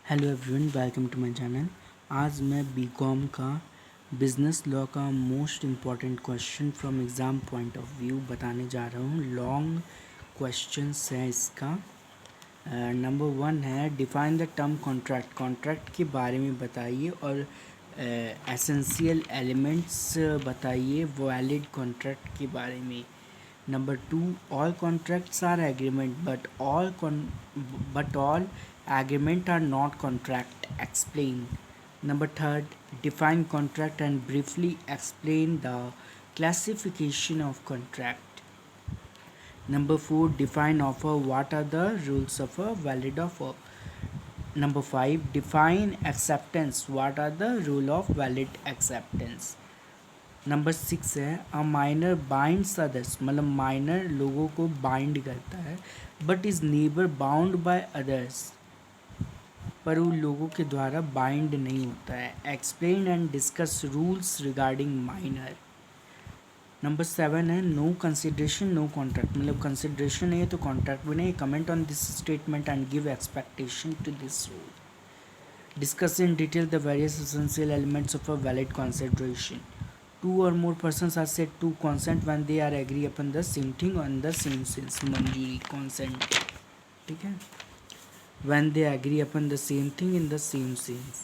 Hello everyone, welcome to my channel. आज मैं BCom का बिजनेस लॉ का most important question from exam point of view बताने जा रहा हूँ। लॉन्ग क्वेश्चंस है इसका। नंबर 1 है define the term contract. Contract के बारे में बताइए और एसेंशियल एलिमेंट्स बताइए वैलिड कॉन्ट्रैक्ट के बारे में। Number 2, all contracts are agreement, but all agreement are not contract. Explain. Number 3, define contract and briefly explain the classification of contract. Number 4, define offer. What are the rules of a valid offer? Number 5, define acceptance. What are the rule of valid acceptance? Number 6 है a minor binds others, मतलब minor लोगों को bind करता है but is never bound by others, पर उन लोगों के द्वारा बाइंड नहीं होता है। Explain and discuss rules regarding minor. Number 7 है नो कंसिडरेशन नो कॉन्ट्रैक्ट, मतलब कंसिडरेशन नहीं है तो कॉन्ट्रैक्ट भी नहीं। Comment on this statement and give expectation to this rule. Discuss in detail the various essential elements of a valid consideration. Two or more persons are said to consent when they are agree upon the same thing on the same sense. मंजूरी consent, ठीक है, when they agree upon the same thing in the same sense.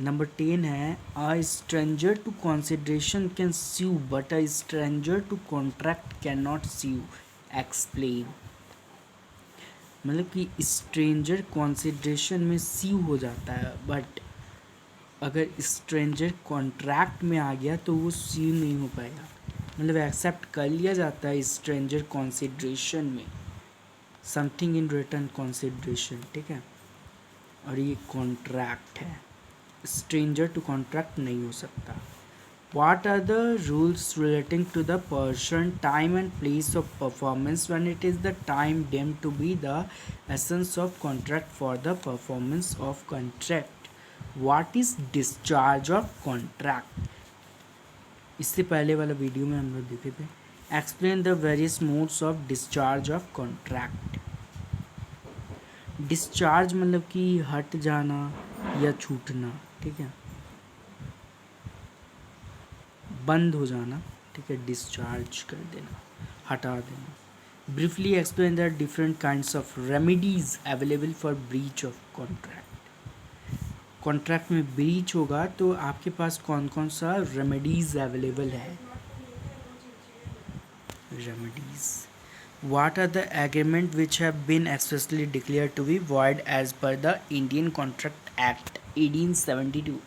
Number 10 है a stranger to consideration can sue but a stranger to contract cannot sue. Explain. मतलब कि stranger consideration में sue हो जाता है बट अगर स्ट्रेंजर कॉन्ट्रैक्ट में आ गया तो वो सील नहीं हो पाएगा, मतलब एक्सेप्ट कर लिया जाता है स्ट्रेंजर कंसिडरेशन में, समथिंग इन रिटर्न कंसिडरेशन, ठीक है। और ये कॉन्ट्रैक्ट है, स्ट्रेंजर टू कॉन्ट्रैक्ट नहीं हो सकता। What are the rules relating to the person, time and place of performance when it is the time deemed to be the essence of contract for the performance of contract? What is discharge of contract? इससे पहले वाला video में हम लोग देखे थे। Explain the various modes of discharge of contract. Discharge मतलब कि हट जाना या छूटना, ठीक है, बंद हो जाना, ठीक है, डिस्चार्ज कर देना, हटा देना। Briefly explain the different kinds of remedies available for breach of contract. Contract में ब्रीच होगा तो आपके पास कौन कौन सा रेमेडीज अवेलेबल है। Remedies, what are the agreement which have been expressly declare to be void as per the Indian contract act 1872।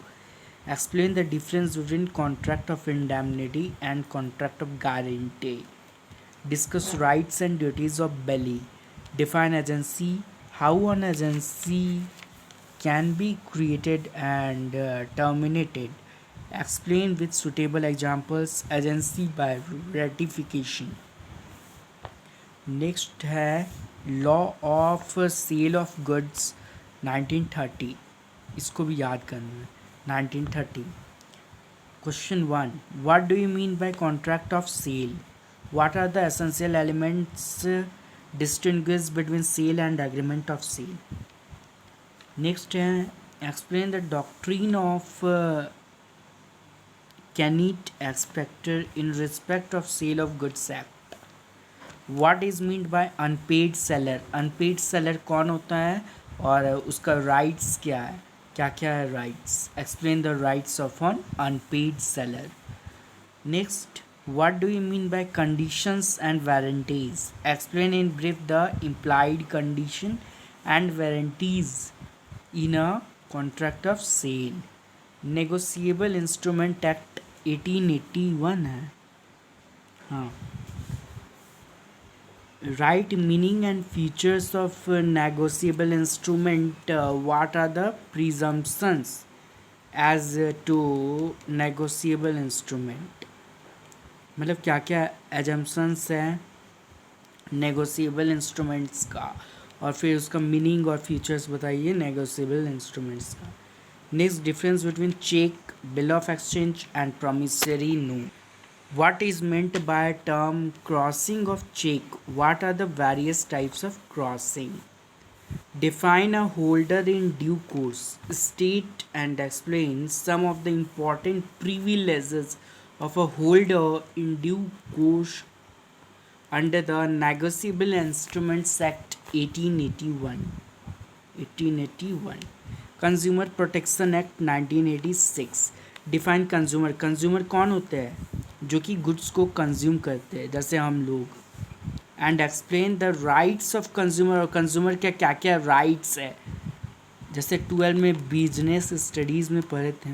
Explain the difference between contract of indemnity and contract of guarantee. Discuss rights and duties of bailee. Define agency, how an agency can be created and terminated. Explain with suitable examples agency by ratification. Next है law of sale of goods 1930, इसको भी याद करना है। 1930 Question 1, what do you mean by contract of sale? What are the essential elements distinguished between sale and agreement of sale? Next है explain the doctrine of caveat emptor in respect of sale of goods act. What is meant by unpaid seller. Unpaid seller कौन होता है और उसका rights क्या है, क्या क्या है rights. Explain the rights of an unpaid seller. Next, what do you mean by conditions and warranties. Explain in brief the implied condition and warranties in a contract of sale. Negotiable Instrument Act 1881 है, हाँ। Right meaning and features of negotiable instrument. What are the presumptions as to negotiable instrument, मतलब क्या क्या assumptions हैं negotiable instruments का, और फिर उसका मीनिंग और फीचर्स बताइए नेगोशिएबल इंस्ट्रूमेंट्स का। Next, difference between cheque, bill of exchange and promissory note. What is meant by term crossing of cheque. What are the various types of crossing. Define a holder in due course. State and explain some of the important privileges of a holder in due course under the Negotiable Instruments Act 1881. 1881. Consumer Protection Act 1986. Define consumer. Consumer कौन होते हैं? जो कि goods को consume करते हैं, जैसे हम लोग. And explain the rights of consumer. और कंज्यूमर के क्या क्या राइट्स है, जैसे 12 में बिजनेस स्टडीज़ में पढ़े थे.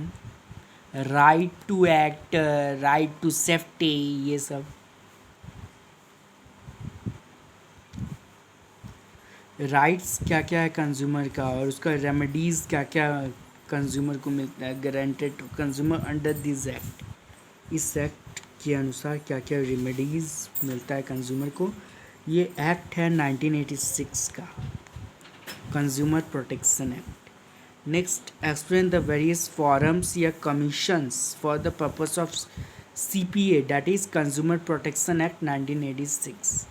Right to act, right to safety, ये सब. राइट्स क्या क्या है कंज्यूमर का, और उसका रेमेडीज़ क्या क्या कंज्यूमर को मिलता है guaranteed to consumer under this act. इस एक्ट के अनुसार क्या क्या रेमेडीज़ मिलता है कंज्यूमर को. ये एक्ट है 1986 का, consumer protection act. Next, explain the various forums या commissions for the purpose of CPA, that is consumer protection act 1986.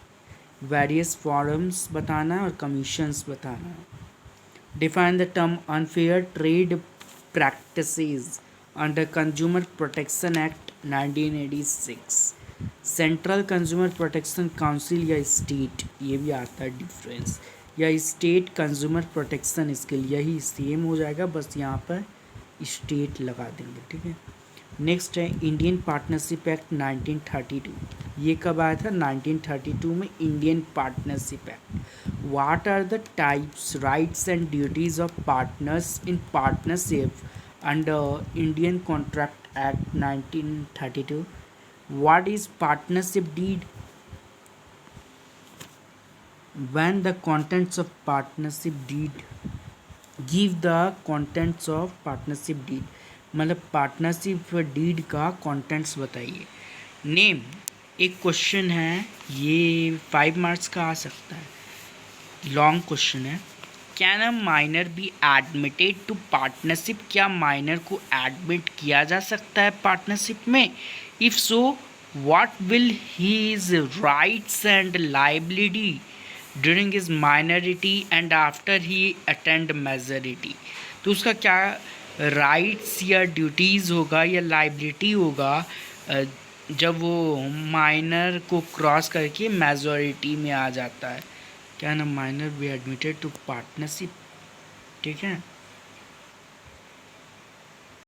Various forums बताना है और कमीशंस बताना है. Define the term unfair trade practices under consumer protection act 1986. Central consumer protection council या state, ये भी आता है डिफरेंस, या स्टेट कंज्यूमर प्रोटेक्शन, इसके लिए यही सेम हो जाएगा, बस यहाँ पर स्टेट लगा देंगे. ठीक है. नेक्स्ट है इंडियन पार्टनरशिप एक्ट 1932. ये कब आया था? 1932 में Indian partnership act. What are the types, rights and duties of partners in partnership under Indian contract act 1932. What is partnership deed? When the contents of partnership deed, give the contents of partnership deed, मतलब partnership deed का contents बताइए. Name एक question है, ये 5 marks का आ सकता है, लॉन्ग क्वेश्चन है. Can a minor be admitted to partnership, क्या माइनर को एडमिट किया जा सकता है पार्टनरशिप में? If so, what will his rights and liability during his minority and after he attend majority. तो उसका क्या राइट्स या ड्यूटीज़ होगा या लाइबिलिटी होगा जब वो माइनर को क्रॉस करके मेजॉरिटी में आ जाता है. Can a minor be admitted to partnership. ठीक है.